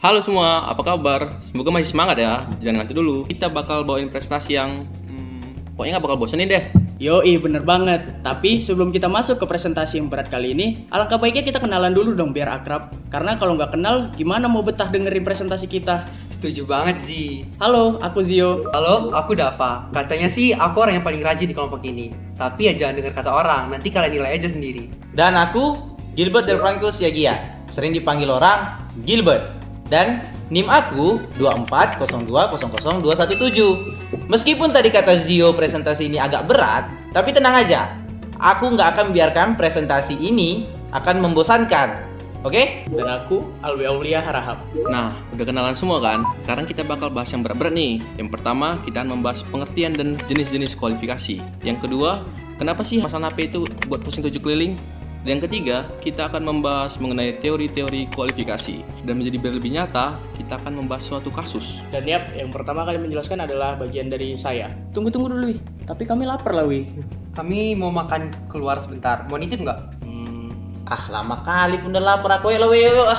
Halo semua, apa kabar? Semoga masih semangat ya. Jangan ngantuk dulu. Kita bakal bawain prestasi yang pokoknya nggak bakal bosenin deh. Yoi, bener banget. Tapi sebelum kita masuk ke presentasi yang berat kali ini, alangkah baiknya kita kenalan dulu dong biar akrab. Karena kalau nggak kenal, gimana mau betah dengerin presentasi kita? Setuju banget Zi. Halo, aku Zio. Halo, aku Dava. Katanya sih aku orang yang paling rajin di kelompok ini. Tapi ya jangan dengar kata orang, nanti kalian nilai aja sendiri. Dan aku Gilbert Del Franco Siagia, sering dipanggil orang Gilbert. Dan NIM aku 240200217. Meskipun tadi kata Zio presentasi ini agak berat, tapi tenang aja, aku nggak akan membiarkan presentasi ini akan membosankan. Oke? Dan aku Alwi Aulia Harahap. Nah, udah kenalan semua kan? Sekarang kita bakal bahas yang berat-berat nih. Yang pertama, kita akan membahas pengertian dan jenis-jenis kualifikasi. Yang kedua, kenapa sih masalah HP itu buat pusing 7 keliling? Dan yang ketiga, kita akan membahas mengenai teori-teori kualifikasi. Dan menjadi biar lebih nyata, kita akan membahas suatu kasus. Dan yang pertama kali menjelaskan adalah bagian dari saya. Tunggu dulu, Wi. Tapi kami lapar lah, Wi. Kami mau makan keluar sebentar. Mau nitip nggak? Lama kali pun udah lapar aku ya lo yuk.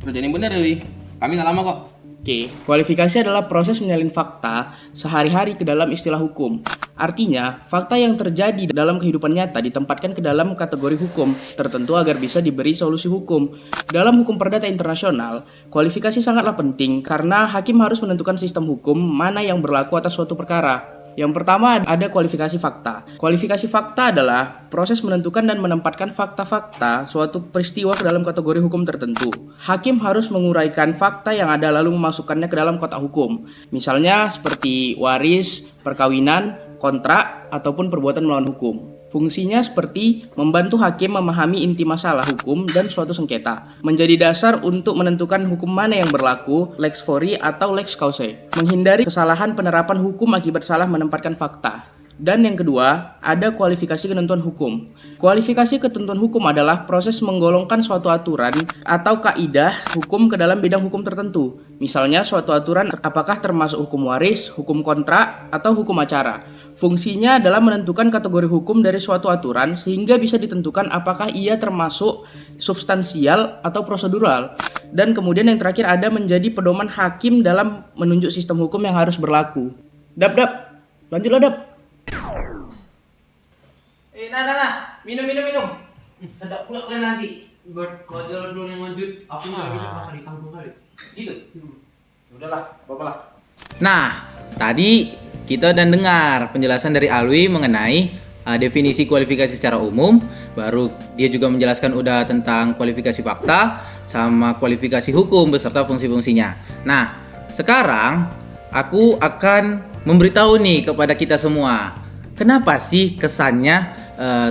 Kerjaan yang bener ya, Wi. Kami nggak lama kok. Oke, kualifikasi adalah proses menyalin fakta sehari-hari ke dalam istilah hukum. Artinya, fakta yang terjadi dalam kehidupan nyata ditempatkan ke dalam kategori hukum tertentu agar bisa diberi solusi hukum. Dalam hukum perdata internasional, kualifikasi sangatlah penting karena hakim harus menentukan sistem hukum mana yang berlaku atas suatu perkara. Yang pertama ada kualifikasi fakta. Kualifikasi fakta adalah proses menentukan dan menempatkan fakta-fakta suatu peristiwa ke dalam kategori hukum tertentu. Hakim harus menguraikan fakta yang ada lalu memasukkannya ke dalam kotak hukum. Misalnya seperti waris, perkawinan, kontrak, ataupun perbuatan melawan hukum. Fungsinya seperti membantu hakim memahami inti masalah hukum dan suatu sengketa, menjadi dasar untuk menentukan hukum mana yang berlaku, lex fori atau lex causae, menghindari kesalahan penerapan hukum akibat salah menempatkan fakta. Dan yang kedua, ada kualifikasi ketentuan hukum. Kualifikasi ketentuan hukum adalah proses menggolongkan suatu aturan atau kaidah hukum ke dalam bidang hukum tertentu. Misalnya suatu aturan apakah termasuk hukum waris, hukum kontrak, atau hukum acara. Fungsinya adalah menentukan kategori hukum dari suatu aturan sehingga bisa ditentukan apakah ia termasuk substansial atau prosedural. Dan kemudian yang terakhir ada menjadi pedoman hakim dalam menunjuk sistem hukum yang harus berlaku. Dap, lanjutlah Dap. Nah, minum. Sedap pula kalian nanti. Kalau jalan dulu yang lanjut, aku nggak bisa makan di tanggung kali. Gitu. Udahlah, apa-apalah. Nah, tadi kita udah dengar penjelasan dari Alwi mengenai definisi kualifikasi secara umum. Baru dia juga menjelaskan udah tentang kualifikasi fakta sama kualifikasi hukum beserta fungsi-fungsinya. Nah, sekarang aku akan memberitahu nih kepada kita semua, kenapa sih kesannya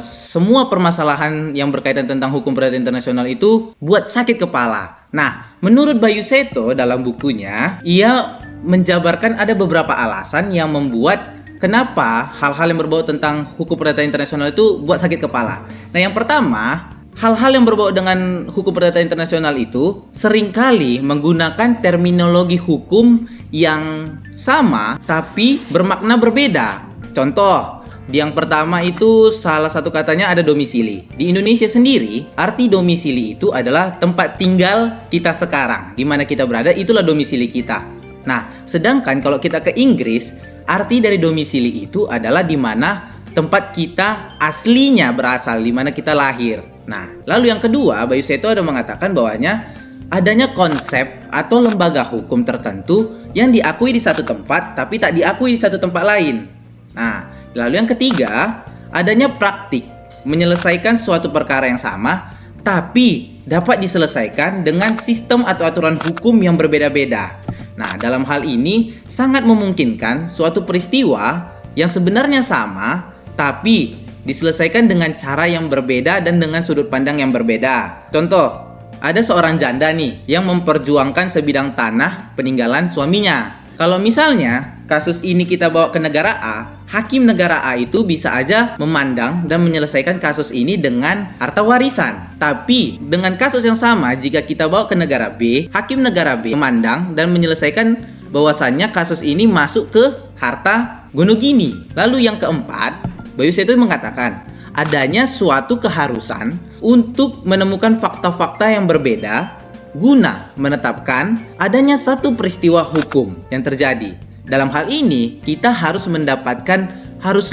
semua permasalahan yang berkaitan tentang hukum perdata internasional itu buat sakit kepala. Nah, menurut Bayu Seto dalam bukunya, ia menjabarkan ada beberapa alasan yang membuat kenapa hal-hal yang berbau tentang hukum perdata internasional itu buat sakit kepala. Nah, yang pertama, hal-hal yang berbau dengan hukum perdata internasional itu seringkali menggunakan terminologi hukum yang sama tapi bermakna berbeda. Contoh, yang pertama itu salah satu katanya ada domisili. Di Indonesia sendiri, arti domisili itu adalah tempat tinggal kita sekarang. Di mana kita berada, itulah domisili kita. Nah, sedangkan kalau kita ke Inggris, arti dari domisili itu adalah di mana tempat kita aslinya berasal, di mana kita lahir. Nah, lalu yang kedua, Bayu Seto ada mengatakan bahwanya adanya konsep atau lembaga hukum tertentu yang diakui di satu tempat tapi tak diakui di satu tempat lain. Nah, lalu yang ketiga, adanya praktik menyelesaikan suatu perkara yang sama tapi dapat diselesaikan dengan sistem atau aturan hukum yang berbeda-beda. Nah, dalam hal ini sangat memungkinkan suatu peristiwa yang sebenarnya sama tapi diselesaikan dengan cara yang berbeda dan dengan sudut pandang yang berbeda. Contoh, ada seorang janda nih yang memperjuangkan sebidang tanah peninggalan suaminya. Kalau misalnya kasus ini kita bawa ke negara A, hakim negara A itu bisa aja memandang dan menyelesaikan kasus ini dengan harta warisan. Tapi dengan kasus yang sama jika kita bawa ke negara B, hakim negara B memandang dan menyelesaikan bahwasannya kasus ini masuk ke harta gonogini. Lalu yang keempat, Bayu Seto mengatakan adanya suatu keharusan untuk menemukan fakta-fakta yang berbeda guna menetapkan adanya satu peristiwa hukum yang terjadi. Dalam hal ini, kita harus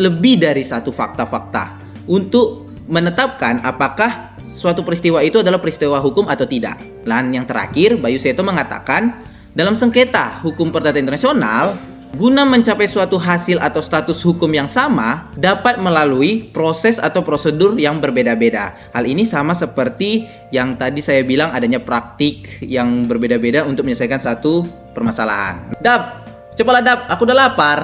lebih dari satu fakta-fakta untuk menetapkan apakah suatu peristiwa itu adalah peristiwa hukum atau tidak. Dan yang terakhir, Bayu Seto mengatakan, dalam sengketa hukum perdata internasional, guna mencapai suatu hasil atau status hukum yang sama dapat melalui proses atau prosedur yang berbeda-beda. Hal ini sama seperti yang tadi saya bilang, adanya praktik yang berbeda-beda untuk menyelesaikan satu permasalahan. Dap, cobalah Dap, aku udah lapar.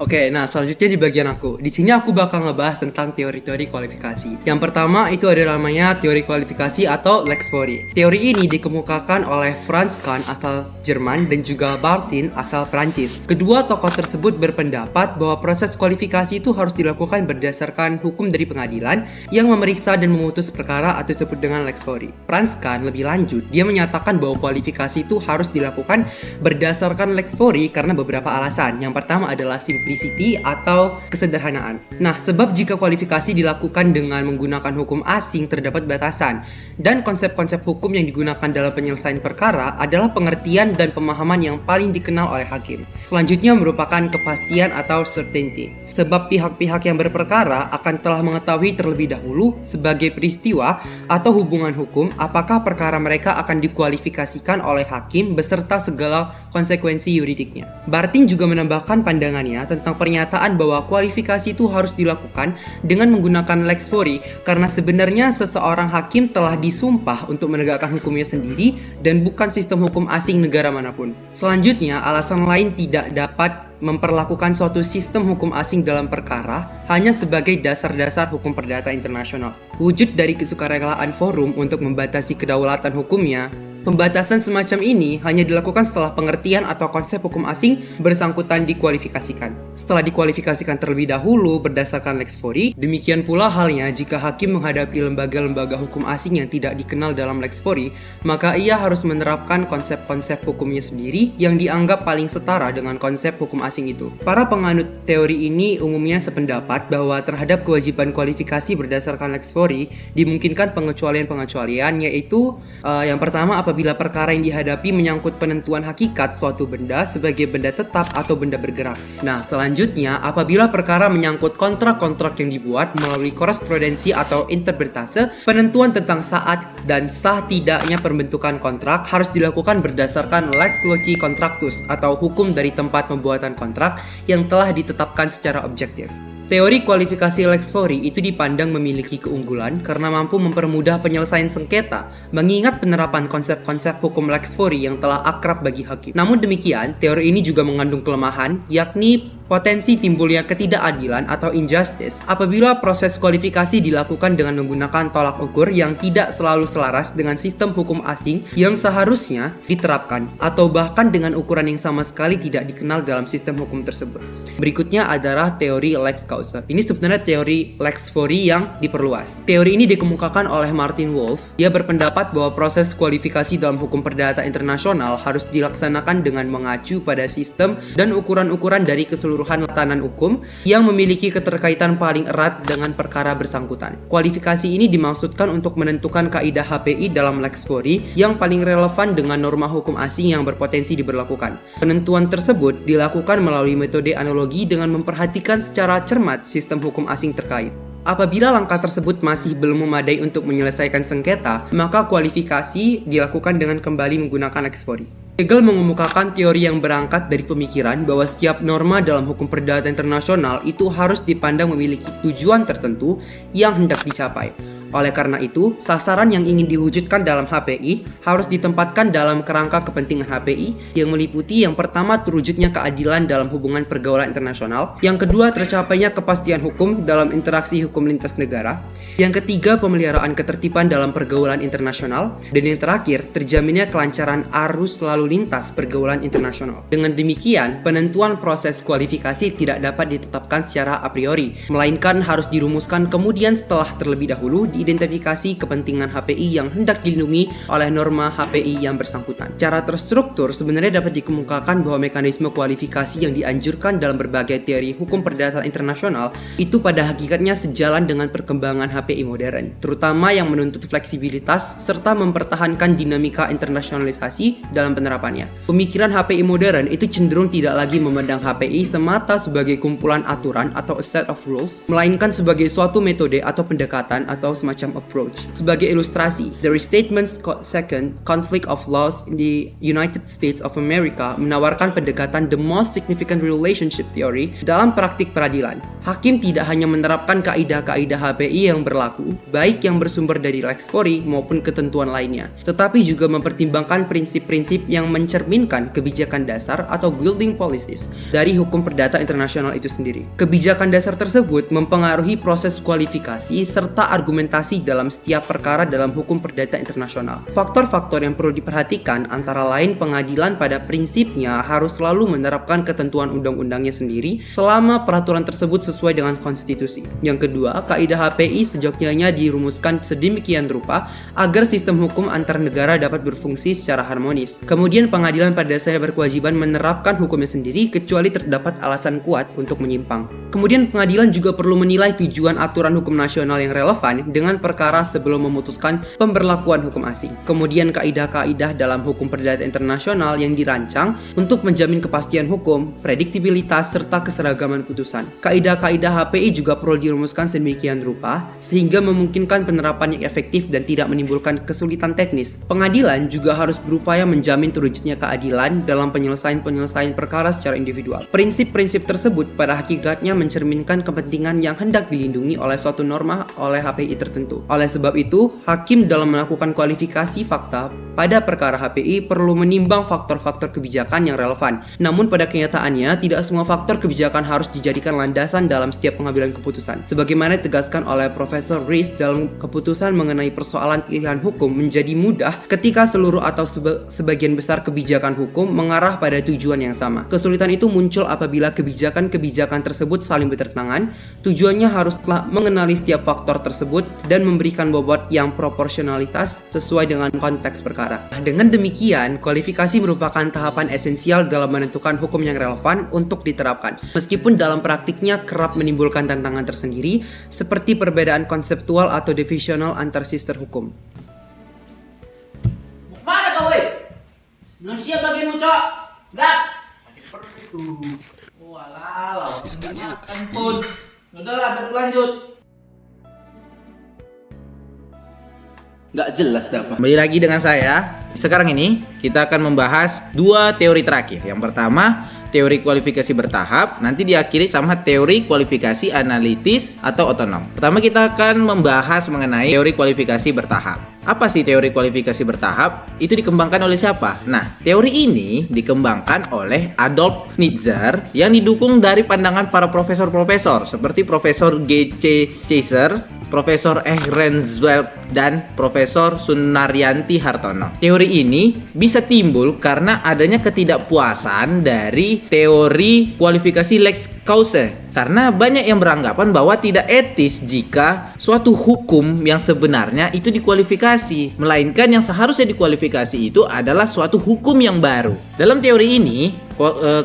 Oke, nah selanjutnya di bagian aku. Di sini aku bakal ngebahas tentang teori-teori kualifikasi. Yang pertama itu ada namanya teori kualifikasi atau Lex Fori. Teori ini dikemukakan oleh Franz Kahn asal Jerman dan juga Bartin asal Prancis. Kedua tokoh tersebut berpendapat bahwa proses kualifikasi itu harus dilakukan berdasarkan hukum dari pengadilan yang memeriksa dan memutus perkara atau disebut dengan Lex Fori. Franz Kahn lebih lanjut, dia menyatakan bahwa kualifikasi itu harus dilakukan berdasarkan Lex Fori karena beberapa alasan. Yang pertama adalah simplicity atau kesederhanaan. Nah, sebab jika kualifikasi dilakukan dengan menggunakan hukum asing terdapat batasan dan konsep-konsep hukum yang digunakan dalam penyelesaian perkara adalah pengertian dan pemahaman yang paling dikenal oleh hakim. Selanjutnya merupakan kepastian atau certainty. Sebab pihak-pihak yang berperkara akan telah mengetahui terlebih dahulu sebagai peristiwa atau hubungan hukum apakah perkara mereka akan dikualifikasikan oleh hakim beserta segala konsekuensi yuridiknya. Bartin juga menambahkan pandangannya tentang pernyataan bahwa kualifikasi itu harus dilakukan dengan menggunakan Lex Fori karena sebenarnya seseorang hakim telah disumpah untuk menegakkan hukumnya sendiri dan bukan sistem hukum asing negara manapun. Selanjutnya, alasan lain tidak dapat memperlakukan suatu sistem hukum asing dalam perkara hanya sebagai dasar-dasar hukum perdata internasional. Wujud dari kesukarelaan forum untuk membatasi kedaulatan hukumnya. Pembatasan semacam ini hanya dilakukan setelah pengertian atau konsep hukum asing bersangkutan dikualifikasikan. Setelah dikualifikasikan terlebih dahulu berdasarkan Lex Fori, demikian pula halnya jika hakim menghadapi lembaga-lembaga hukum asing yang tidak dikenal dalam Lex Fori, maka ia harus menerapkan konsep-konsep hukumnya sendiri yang dianggap paling setara dengan konsep hukum asing itu. Para penganut teori ini umumnya sependapat bahwa terhadap kewajiban kualifikasi berdasarkan Lex Fori dimungkinkan pengecualian-pengecualian, yaitu yang pertama, apabila perkara yang dihadapi menyangkut penentuan hakikat suatu benda sebagai benda tetap atau benda bergerak. Nah, selanjutnya, apabila perkara menyangkut kontrak-kontrak yang dibuat melalui korespondensi atau interpretase, penentuan tentang saat dan sah tidaknya pembentukan kontrak harus dilakukan berdasarkan lex loci contractus atau hukum dari tempat pembuatan kontrak yang telah ditetapkan secara objektif. Teori kualifikasi Lex Fori itu dipandang memiliki keunggulan karena mampu mempermudah penyelesaian sengketa, mengingat penerapan konsep-konsep hukum Lex Fori yang telah akrab bagi hakim. Namun demikian, teori ini juga mengandung kelemahan, yakni potensi timbulnya ketidakadilan atau injustice apabila proses kualifikasi dilakukan dengan menggunakan tolak ukur yang tidak selalu selaras dengan sistem hukum asing yang seharusnya diterapkan, atau bahkan dengan ukuran yang sama sekali tidak dikenal dalam sistem hukum tersebut. Berikutnya adalah teori Lex Causa. Ini sebenarnya teori Lex Fori yang diperluas. Teori ini dikemukakan oleh Martin Wolf. Dia berpendapat bahwa proses kualifikasi dalam hukum perdata internasional harus dilaksanakan dengan mengacu pada sistem dan ukuran-ukuran dari keseluruhan tatanan hukum yang memiliki keterkaitan paling erat dengan perkara bersangkutan. Kualifikasi ini dimaksudkan untuk menentukan kaidah HPI dalam Lex Fori yang paling relevan dengan norma hukum asing yang berpotensi diberlakukan. Penentuan tersebut dilakukan melalui metode analogi dengan memperhatikan secara cermat sistem hukum asing terkait. Apabila langkah tersebut masih belum memadai untuk menyelesaikan sengketa, maka kualifikasi dilakukan dengan kembali menggunakan Lex Fori. Hegel mengemukakan teori yang berangkat dari pemikiran bahwa setiap norma dalam hukum perdata internasional itu harus dipandang memiliki tujuan tertentu yang hendak dicapai. Oleh karena itu, sasaran yang ingin diwujudkan dalam HPI harus ditempatkan dalam kerangka kepentingan HPI yang meliputi yang pertama terwujudnya keadilan dalam hubungan pergaulan internasional, yang kedua tercapainya kepastian hukum dalam interaksi hukum lintas negara, yang ketiga pemeliharaan ketertiban dalam pergaulan internasional, dan yang terakhir terjaminnya kelancaran arus lalu lintas pergaulan internasional. Dengan demikian, penentuan proses kualifikasi tidak dapat ditetapkan secara a priori, melainkan harus dirumuskan kemudian setelah terlebih dahulu identifikasi kepentingan HPI yang hendak dilindungi oleh norma HPI yang bersangkutan. Cara terstruktur sebenarnya dapat dikemukakan bahwa mekanisme kualifikasi yang dianjurkan dalam berbagai teori hukum perdata internasional itu pada hakikatnya sejalan dengan perkembangan HPI modern, terutama yang menuntut fleksibilitas serta mempertahankan dinamika internasionalisasi dalam penerapannya. Pemikiran HPI modern itu cenderung tidak lagi memandang HPI semata sebagai kumpulan aturan atau a set of rules, melainkan sebagai suatu metode atau pendekatan atau semacam approach. Sebagai ilustrasi, the Restatement's second Conflict of Laws in the United States of America menawarkan pendekatan the most significant relationship theory dalam praktik peradilan. Hakim tidak hanya menerapkan kaidah-kaidah HPI yang berlaku, baik yang bersumber dari lex fori maupun ketentuan lainnya, tetapi juga mempertimbangkan prinsip-prinsip yang mencerminkan kebijakan dasar atau guiding policies dari hukum perdata internasional itu sendiri. Kebijakan dasar tersebut mempengaruhi proses kualifikasi serta argumentasi dalam setiap perkara dalam hukum perdata internasional. Faktor-faktor yang perlu diperhatikan antara lain pengadilan pada prinsipnya harus selalu menerapkan ketentuan undang-undangnya sendiri selama peraturan tersebut sesuai dengan konstitusi. Yang kedua, kaidah HPI sejatinya dirumuskan sedemikian rupa agar sistem hukum antar negara dapat berfungsi secara harmonis. Kemudian pengadilan pada dasarnya berkewajiban menerapkan hukumnya sendiri kecuali terdapat alasan kuat untuk menyimpang. Kemudian pengadilan juga perlu menilai tujuan aturan hukum nasional yang relevan dengan perkara sebelum memutuskan pemberlakuan hukum asing. Kemudian kaidah-kaidah dalam hukum perdata internasional yang dirancang untuk menjamin kepastian hukum, prediktibilitas, serta keseragaman putusan. Kaidah-kaidah HPI juga perlu dirumuskan sedemikian rupa sehingga memungkinkan penerapan yang efektif dan tidak menimbulkan kesulitan teknis. Pengadilan juga harus berupaya menjamin terwujudnya keadilan dalam penyelesaian perkara secara individual. Prinsip-prinsip tersebut pada hakikatnya mencerminkan kepentingan yang hendak dilindungi oleh suatu norma oleh HPI tertentu. Oleh sebab itu, hakim dalam melakukan kualifikasi fakta pada perkara HPI perlu menimbang faktor-faktor kebijakan yang relevan. Namun pada kenyataannya, tidak semua faktor kebijakan harus dijadikan landasan dalam setiap pengambilan keputusan. Sebagaimana ditegaskan oleh Profesor Rees dalam keputusan mengenai persoalan pilihan hukum menjadi mudah ketika seluruh atau sebagian besar kebijakan hukum mengarah pada tujuan yang sama. Kesulitan itu muncul apabila kebijakan-kebijakan tersebut saling bertentangan. Tujuannya haruslah mengenali setiap faktor tersebut dan memberikan bobot yang proporsionalitas sesuai dengan konteks perkara. Dengan demikian, kualifikasi merupakan tahapan esensial dalam menentukan hukum yang relevan untuk diterapkan. Meskipun dalam praktiknya kerap menimbulkan tantangan tersendiri, seperti perbedaan konseptual atau divisional antar sister hukum. Mana kau, weh? Belum siap bagianmu, Cok. Gak. Walah, nggak makan pun. Udahlah, berlanjut. Nggak jelas dah apa. Kembali lagi dengan saya. Sekarang ini kita akan membahas dua teori terakhir. Yang pertama, teori kualifikasi bertahap, nanti diakhiri sama teori kualifikasi analitis atau otonom. Pertama kita akan membahas mengenai teori kualifikasi bertahap. Apa sih teori kualifikasi bertahap? Itu dikembangkan oleh siapa? Nah, teori ini dikembangkan oleh Adolf Nitzer yang didukung dari pandangan para profesor-profesor seperti Profesor G.C. Chaser, Profesor Rensweld, dan Profesor Sunaryanti Hartono. Teori ini bisa timbul karena adanya ketidakpuasan dari teori kualifikasi lex causa. Karena banyak yang beranggapan bahwa tidak etis jika suatu hukum yang sebenarnya itu dikualifikasi, melainkan yang seharusnya dikualifikasi itu adalah suatu hukum yang baru. Dalam teori ini,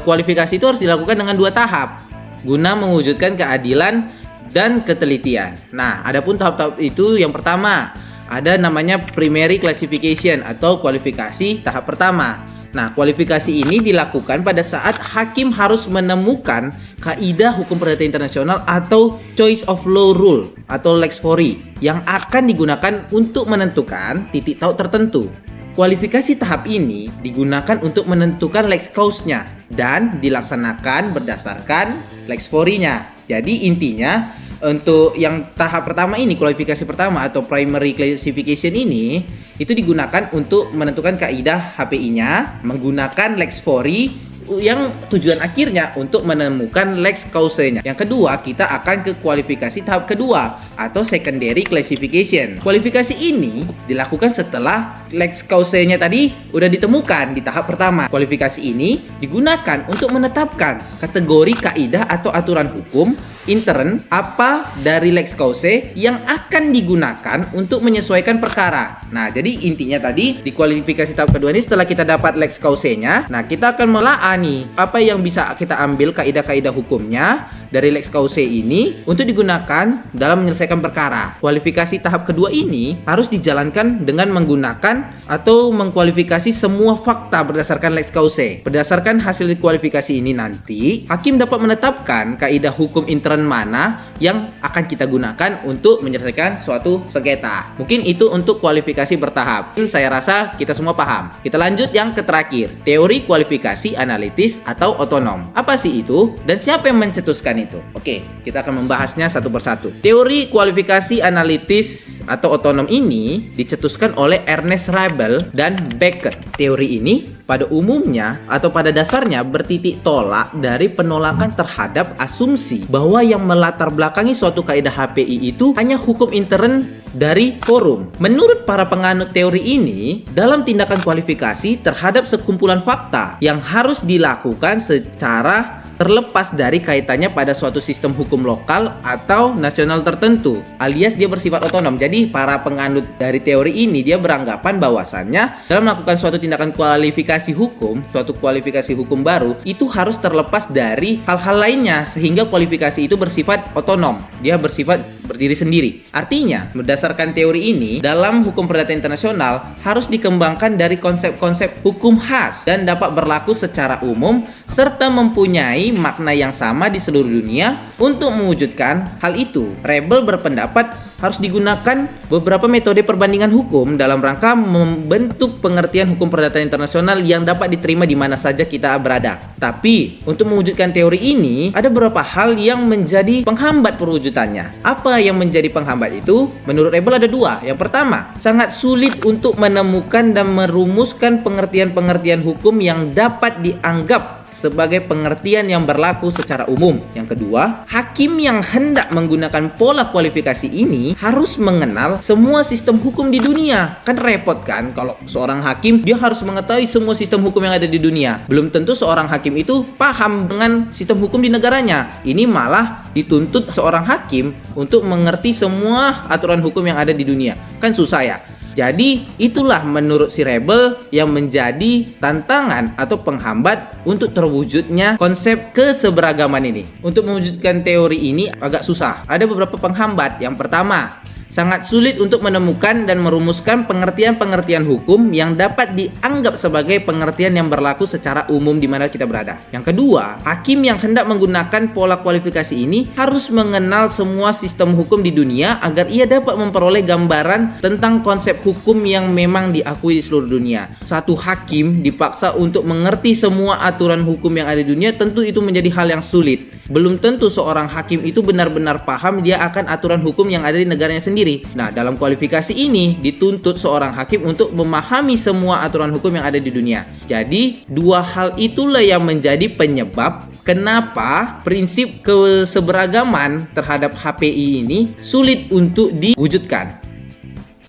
kualifikasi itu harus dilakukan dengan dua tahap guna mewujudkan keadilan dan ketelitian. Nah, adapun tahap-tahap itu yang pertama ada namanya primary classification atau kualifikasi tahap pertama. Nah, kualifikasi ini dilakukan pada saat hakim harus menemukan kaidah hukum perdata internasional atau choice of law rule atau lex fori yang akan digunakan untuk menentukan titik tahu tertentu. Kualifikasi tahap ini digunakan untuk menentukan lex cause-nya dan dilaksanakan berdasarkan lex fori-nya. Jadi intinya untuk yang tahap pertama ini, kualifikasi pertama atau primary classification ini itu digunakan untuk menentukan kaidah HPI-nya menggunakan lex fori yang tujuan akhirnya untuk menemukan lex causa-nya. Yang kedua, kita akan ke kualifikasi tahap kedua atau secondary classification. Kualifikasi ini dilakukan setelah lex causa-nya tadi udah ditemukan di tahap pertama. Kualifikasi ini digunakan untuk menetapkan kategori kaidah atau aturan hukum intern, apa dari lex causae yang akan digunakan untuk menyesuaikan perkara. Nah, jadi intinya tadi di kualifikasi tahap kedua ini setelah kita dapat lex causae-nya, nah kita akan melaa nih apa yang bisa kita ambil kaidah-kaidah hukumnya dari lex causae ini untuk digunakan dalam menyelesaikan perkara. Kualifikasi tahap kedua ini harus dijalankan dengan menggunakan atau mengkualifikasi semua fakta berdasarkan lex causae. Berdasarkan hasil kualifikasi ini nanti, hakim dapat menetapkan kaidah hukum intern mana yang akan kita gunakan untuk menyelesaikan suatu sengketa. Mungkin itu untuk kualifikasi bertahap. Saya rasa kita semua paham. Kita lanjut yang terakhir, teori kualifikasi analitis atau otonom. Apa sih itu dan siapa yang mencetuskan itu? Oke, kita akan membahasnya satu persatu. Teori kualifikasi analitis atau otonom ini dicetuskan oleh Ernest Rabel dan Beckett. Teori ini pada umumnya atau pada dasarnya bertitik tolak dari penolakan terhadap asumsi bahwa yang melatar belakangi suatu kaidah HPI itu hanya hukum intern dari forum. Menurut para penganut teori ini, dalam tindakan kualifikasi terhadap sekumpulan fakta yang harus dilakukan secara terlepas dari kaitannya pada suatu sistem hukum lokal atau nasional tertentu, alias dia bersifat otonom. Jadi para penganut dari teori ini dia beranggapan bahwasannya dalam melakukan suatu tindakan kualifikasi hukum, suatu kualifikasi hukum baru itu harus terlepas dari hal-hal lainnya sehingga kualifikasi itu bersifat otonom. Dia bersifat berdiri sendiri. Artinya, berdasarkan teori ini, dalam hukum perdata internasional harus dikembangkan dari konsep-konsep hukum khas dan dapat berlaku secara umum serta mempunyai makna yang sama di seluruh dunia. Untuk mewujudkan hal itu, Rebel berpendapat harus digunakan beberapa metode perbandingan hukum dalam rangka membentuk pengertian hukum perdata internasional yang dapat diterima di mana saja kita berada. Tapi, untuk mewujudkan teori ini, ada beberapa hal yang menjadi penghambat perwujudannya. Apa yang menjadi penghambat itu? Menurut Rebel ada dua. Yang pertama, sangat sulit untuk menemukan dan merumuskan pengertian-pengertian hukum yang dapat dianggap sebagai pengertian yang berlaku secara umum. Yang kedua, hakim yang hendak menggunakan pola kualifikasi ini harus mengenal semua sistem hukum di dunia. Kan repot kan kalau seorang hakim dia harus mengetahui semua sistem hukum yang ada di dunia. Belum tentu seorang hakim itu paham dengan sistem hukum di negaranya. Ini malah dituntut seorang hakim untuk mengerti semua aturan hukum yang ada di dunia. Kan susah ya. Jadi itulah menurut si Rebel yang menjadi tantangan atau penghambat untuk terwujudnya konsep keseberagaman ini. Untuk mewujudkan teori ini agak susah. Ada beberapa penghambat. Yang pertama, sangat sulit untuk menemukan dan merumuskan pengertian-pengertian hukum yang dapat dianggap sebagai pengertian yang berlaku secara umum di mana kita berada. Yang kedua, hakim yang hendak menggunakan pola kualifikasi ini harus mengenal semua sistem hukum di dunia agar ia dapat memperoleh gambaran tentang konsep hukum yang memang diakui di seluruh dunia. Satu hakim dipaksa untuk mengerti semua aturan hukum yang ada di dunia, tentu itu menjadi hal yang sulit. Belum tentu seorang hakim itu benar-benar paham dia akan aturan hukum yang ada di negaranya sendiri. Nah, dalam kualifikasi ini dituntut seorang hakim untuk memahami semua aturan hukum yang ada di dunia. Jadi, dua hal itulah yang menjadi penyebab kenapa prinsip keseberagaman terhadap HPI ini sulit untuk diwujudkan.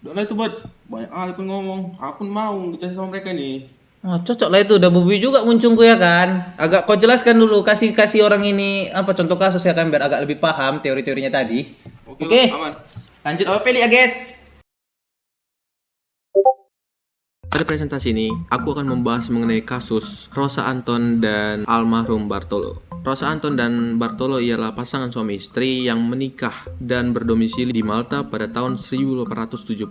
Udah itu buat banyak kali pun ngomong, aku pun mau kerja sama mereka nih. Oh, cocok lah itu, udah Bobi juga muncungku ya kan. Agak kau jelaskan dulu, kasih orang ini apa contoh kasus ya kan biar agak lebih paham teori-teorinya tadi. Oke. Aman. Lanjut apa pilih ya guys? Pada presentasi ini, aku akan membahas mengenai kasus Rosa Anton dan almarhum Bartolo. Rosa Anton dan Bartolo ialah pasangan suami istri yang menikah dan berdomisili di Malta pada tahun 1870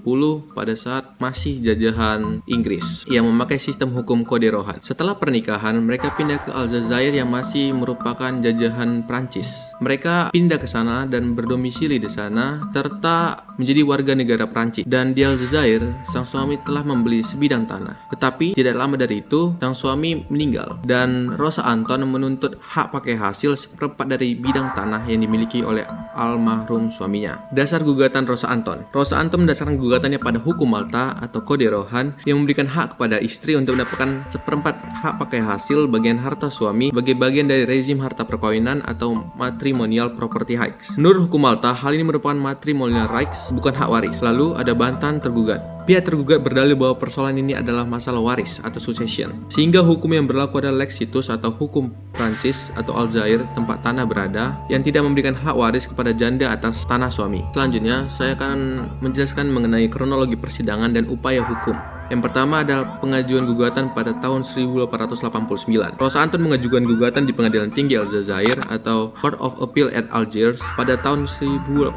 pada saat masih jajahan Inggris yang memakai sistem hukum Kode Rohan. Setelah pernikahan, mereka pindah ke Aljazair yang masih merupakan jajahan Prancis. Mereka pindah ke sana dan berdomisili di sana serta menjadi warga negara Prancis. Dan di Aljazair, sang suami telah membeli sebidang tanah. Tetapi tidak lama dari itu, sang suami meninggal dan Rosa Anton menuntut hak pakai hasil seperempat dari bidang tanah yang dimiliki oleh almarhum suaminya. Dasar gugatan Rosa Anton. Rosa Anton mendasarkan gugatannya pada hukum Malta atau Kode Rohan yang memberikan hak kepada istri untuk mendapatkan seperempat hak pakai hasil bagian harta suami sebagai bagian dari rezim harta perkawinan atau matrimonial property rights. Menurut hukum Malta, hal ini merupakan matrimonial rights bukan hak waris. Lalu ada bantahan tergugat. Pihak tergugat berdalil bahwa persoalan ini adalah masalah waris atau succession, sehingga hukum yang berlaku adalah lex situs atau hukum Prancis atau Aljazair tempat tanah berada yang tidak memberikan hak waris kepada janda atas tanah suami. Selanjutnya, saya akan menjelaskan mengenai kronologi persidangan dan upaya hukum. Yang pertama adalah pengajuan gugatan pada tahun 1889. Rosa Anton mengajukan gugatan di Pengadilan Tinggi Aljazair atau Court of Appeal at Algiers pada tahun 1889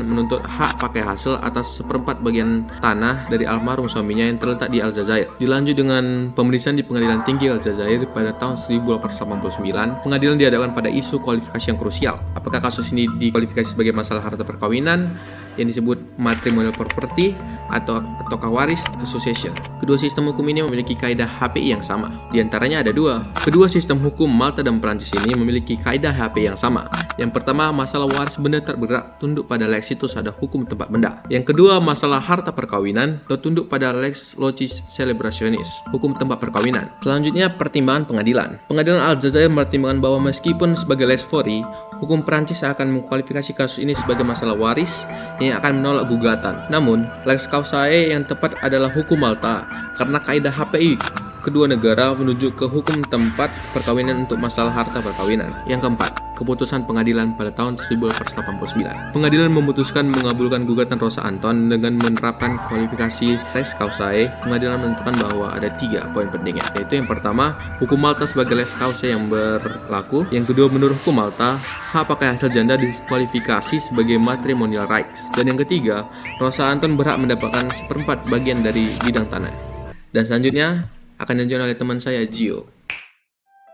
menuntut hak pakai hasil atas seperempat bagian tanah dari almarhum suaminya yang terletak di Aljazair. Dilanjut dengan pemeriksaan di Pengadilan Tinggi Aljazair pada tahun 1889. Pengadilan dihadapkan pada isu kualifikasi yang krusial. Apakah kasus ini dikualifikasi sebagai masalah harta perkawinan yang disebut matrimonial property ataukah waris atau succession. Kedua sistem hukum ini memiliki kaidah HPI yang sama. Di antaranya ada dua. Kedua sistem hukum Malta dan Prancis ini memiliki kaidah HPI yang sama. Yang pertama, masalah waris benda tak bergerak tunduk pada lex situs ada hukum tempat benda. Yang kedua, masalah harta perkawinan atau tunduk pada lex locis celebrationis, hukum tempat perkawinan. Selanjutnya, pertimbangan pengadilan. Pengadilan Aljazair mempertimbangkan bahwa meskipun sebagai lex fori, hukum Prancis akan mengkualifikasi kasus ini sebagai masalah waris yang akan menolak gugatan. Namun, lex causae yang tepat adalah hukum Malta karena kaidah HPI kedua negara menuju ke hukum tempat perkawinan untuk masalah harta perkawinan. Yang keempat, keputusan pengadilan pada tahun 1889. Pengadilan memutuskan mengabulkan gugatan Rosa Anton dengan menerapkan kualifikasi lex causae. Pengadilan menentukan bahwa ada 3 poin pentingnya, yaitu yang pertama, hukum Malta sebagai lex causae yang berlaku. Yang kedua, menurut hukum Malta, hak pakai hasil janda diskualifikasi sebagai matrimonial rights. Dan yang ketiga, Rosa Anton berhak mendapatkan seperempat bagian dari bidang tanah. Dan selanjutnya akan dilanjutkan oleh teman saya, Gio.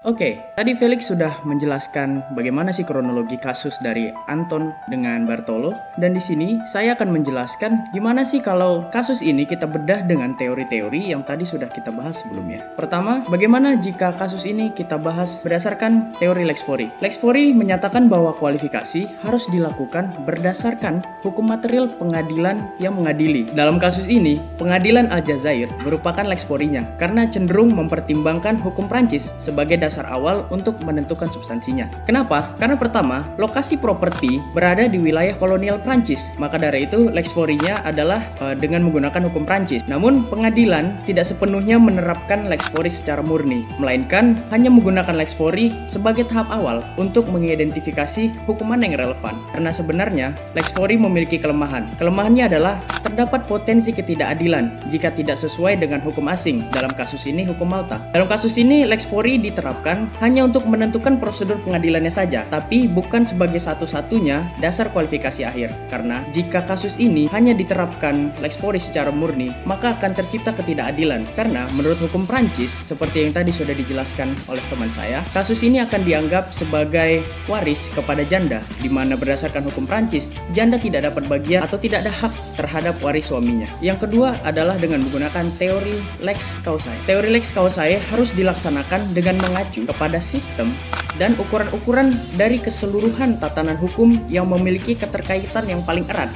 Oke, tadi Felix sudah menjelaskan bagaimana sih kronologi kasus dari Anton dengan Bartolo, dan di sini saya akan menjelaskan gimana sih kalau kasus ini kita bedah dengan teori-teori yang tadi sudah kita bahas sebelumnya. Pertama, bagaimana jika kasus ini kita bahas berdasarkan teori lex fori. Lex fori menyatakan bahwa kualifikasi harus dilakukan berdasarkan hukum material pengadilan yang mengadili. Dalam kasus ini, pengadilan Aljazair merupakan lex forinya karena cenderung mempertimbangkan hukum Prancis sebagai dasar awal untuk menentukan substansinya. Kenapa? Karena pertama, lokasi properti berada di wilayah kolonial Prancis. Maka dari itu, lex forinya adalah dengan menggunakan hukum Prancis. Namun, pengadilan tidak sepenuhnya menerapkan lex fori secara murni, melainkan hanya menggunakan lex fori sebagai tahap awal untuk mengidentifikasi hukuman yang relevan. Karena sebenarnya, lex fori memiliki kelemahan. Kelemahannya adalah terdapat potensi ketidakadilan jika tidak sesuai dengan hukum asing. Dalam kasus ini, hukum Malta. Dalam kasus ini, lex fori diterapkan hanya untuk menentukan prosedur pengadilannya saja, tapi bukan sebagai satu-satunya dasar kualifikasi akhir. Karena jika kasus ini hanya diterapkan lex fori secara murni, maka akan tercipta ketidakadilan. Karena menurut hukum Prancis, seperti yang tadi sudah dijelaskan oleh teman saya, kasus ini akan dianggap sebagai waris kepada janda, di mana berdasarkan hukum Prancis, janda tidak dapat bagian atau tidak ada hak terhadap waris suaminya. Yang kedua adalah dengan menggunakan teori lex causae. Teori lex causae harus dilaksanakan dengan mengacu kepada sistem dan ukuran-ukuran dari keseluruhan tatanan hukum yang memiliki keterkaitan yang paling erat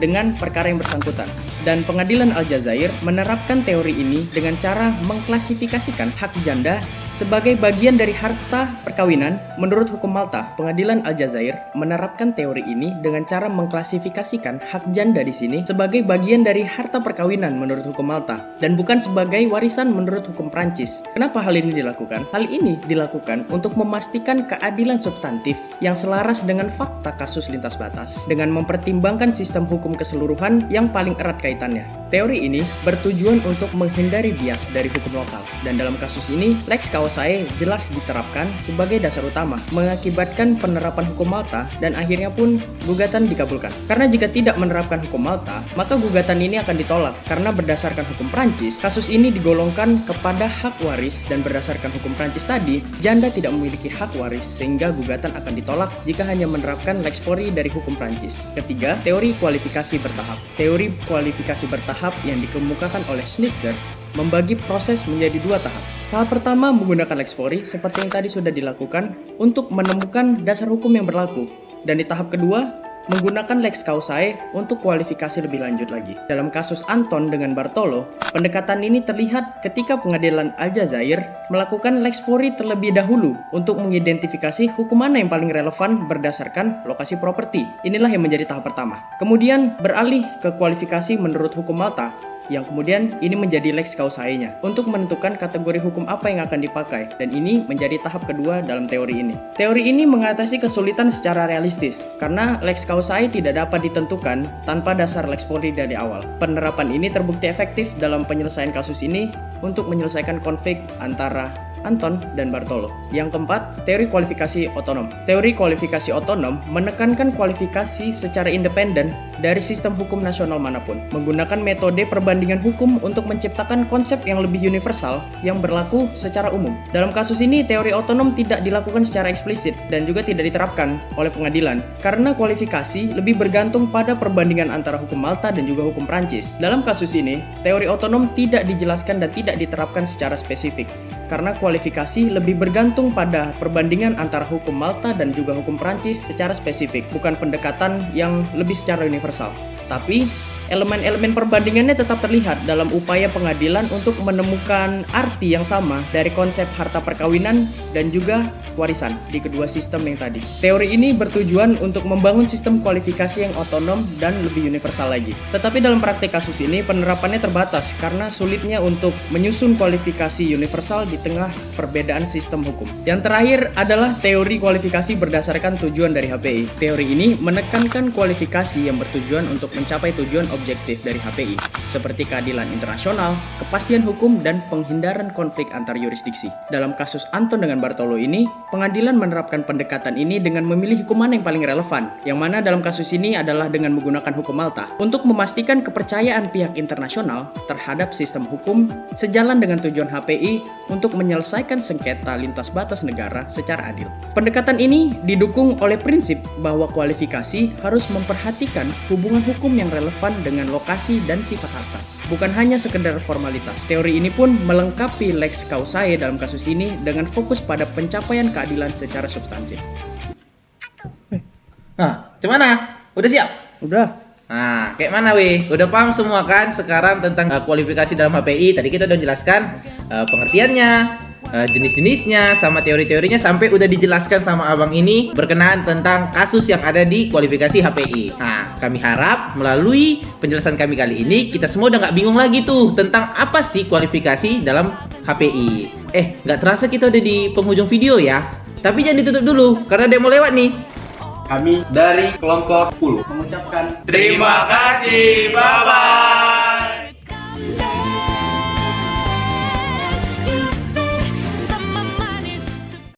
dengan perkara yang bersangkutan. Dan pengadilan Aljazair menerapkan teori ini dengan cara mengklasifikasikan hak janda sebagai bagian dari harta perkawinan. Menurut hukum Malta, pengadilan Aljazair menerapkan teori ini dengan cara mengklasifikasikan hak janda di sini sebagai bagian dari harta perkawinan menurut hukum Malta dan bukan sebagai warisan menurut hukum Prancis. Kenapa hal ini dilakukan? Hal ini dilakukan untuk memastikan keadilan substantif yang selaras dengan fakta kasus lintas batas dengan mempertimbangkan sistem hukum keseluruhan yang paling erat kaitannya. Teori ini bertujuan untuk menghindari bias dari hukum lokal, dan dalam kasus ini lex causae jelas diterapkan sebagai dasar utama, mengakibatkan penerapan hukum Malta dan akhirnya pun gugatan dikabulkan. Karena jika tidak menerapkan hukum Malta, maka gugatan ini akan ditolak karena berdasarkan hukum Prancis, kasus ini digolongkan kepada hak waris, dan berdasarkan hukum Prancis tadi, janda tidak memiliki hak waris sehingga gugatan akan ditolak jika hanya menerapkan lex fori dari hukum Prancis. Ketiga, teori kualifikasi bertahap. Teori kualifikasi bertahap yang dikemukakan oleh Schnitzer membagi proses menjadi 2 tahap. Tahap pertama menggunakan lex fori seperti yang tadi sudah dilakukan untuk menemukan dasar hukum yang berlaku. Dan di tahap kedua, menggunakan lex causae untuk kualifikasi lebih lanjut lagi. Dalam kasus Anton dengan Bartolo, pendekatan ini terlihat ketika pengadilan Aljazair melakukan lex fori terlebih dahulu untuk mengidentifikasi hukum mana yang paling relevan berdasarkan lokasi properti. Inilah yang menjadi tahap pertama. Kemudian beralih ke kualifikasi menurut hukum Malta, yang kemudian ini menjadi lex causae-nya untuk menentukan kategori hukum apa yang akan dipakai, dan ini menjadi tahap kedua dalam teori ini. Teori ini mengatasi kesulitan secara realistis karena lex causae tidak dapat ditentukan tanpa dasar lex fori dari awal. Penerapan ini terbukti efektif dalam penyelesaian kasus ini untuk menyelesaikan konflik antara Anton dan Bartolo. Yang keempat, teori kualifikasi otonom. Teori kualifikasi otonom menekankan kualifikasi secara independen dari sistem hukum nasional manapun, menggunakan metode perbandingan hukum untuk menciptakan konsep yang lebih universal yang berlaku secara umum. Dalam kasus ini, teori otonom tidak dilakukan secara eksplisit dan juga tidak diterapkan oleh pengadilan karena kualifikasi lebih bergantung pada perbandingan antara hukum Malta dan juga hukum Prancis. Dalam kasus ini, teori otonom tidak dijelaskan dan tidak diterapkan secara spesifik karena kualifikasi lebih bergantung pada perbandingan antara hukum Malta dan juga hukum Prancis secara spesifik, bukan pendekatan yang lebih secara universal. Tapi elemen-elemen perbandingannya tetap terlihat dalam upaya pengadilan untuk menemukan arti yang sama dari konsep harta perkawinan dan juga warisan di kedua sistem yang tadi. Teori ini bertujuan untuk membangun sistem kualifikasi yang otonom dan lebih universal lagi. Tetapi dalam praktik kasus ini penerapannya terbatas karena sulitnya untuk menyusun kualifikasi universal di tengah perbedaan sistem hukum. Yang terakhir adalah teori kualifikasi berdasarkan tujuan dari HPI. Teori ini menekankan kualifikasi yang bertujuan untuk mencapai tujuan objektif dari HPI, seperti keadilan internasional, kepastian hukum, dan penghindaran konflik antar yurisdiksi. Dalam kasus Anton dengan Bartolo ini, pengadilan menerapkan pendekatan ini dengan memilih hukum mana yang paling relevan, yang mana dalam kasus ini adalah dengan menggunakan hukum Malta, untuk memastikan kepercayaan pihak internasional terhadap sistem hukum sejalan dengan tujuan HPI untuk menyelesaikan sengketa lintas batas negara secara adil. Pendekatan ini didukung oleh prinsip bahwa kualifikasi harus memperhatikan hubungan hukum yang relevan dengan lokasi dan sifat harta, bukan hanya sekedar formalitas. Teori ini pun melengkapi lex causae dalam kasus ini dengan fokus pada pencapaian keadilan secara substantif. Nah, gimana? Udah siap? Udah. Nah, kayak mana weh? Udah paham semua kan sekarang tentang kualifikasi dalam HPI? Tadi kita udah jelaskan pengertiannya, jenis-jenisnya, sama teori-teorinya, sampai udah dijelaskan sama abang ini berkenaan tentang kasus yang ada di kualifikasi HPI. Nah, kami harap melalui penjelasan kami kali ini kita semua udah nggak bingung lagi tuh tentang apa sih kualifikasi dalam HPI. Nggak terasa kita udah di penghujung video ya. Tapi jangan ditutup dulu karena dia mau lewat nih. Kami dari kelompok 10 mengucapkan terima kasih. Bye bye.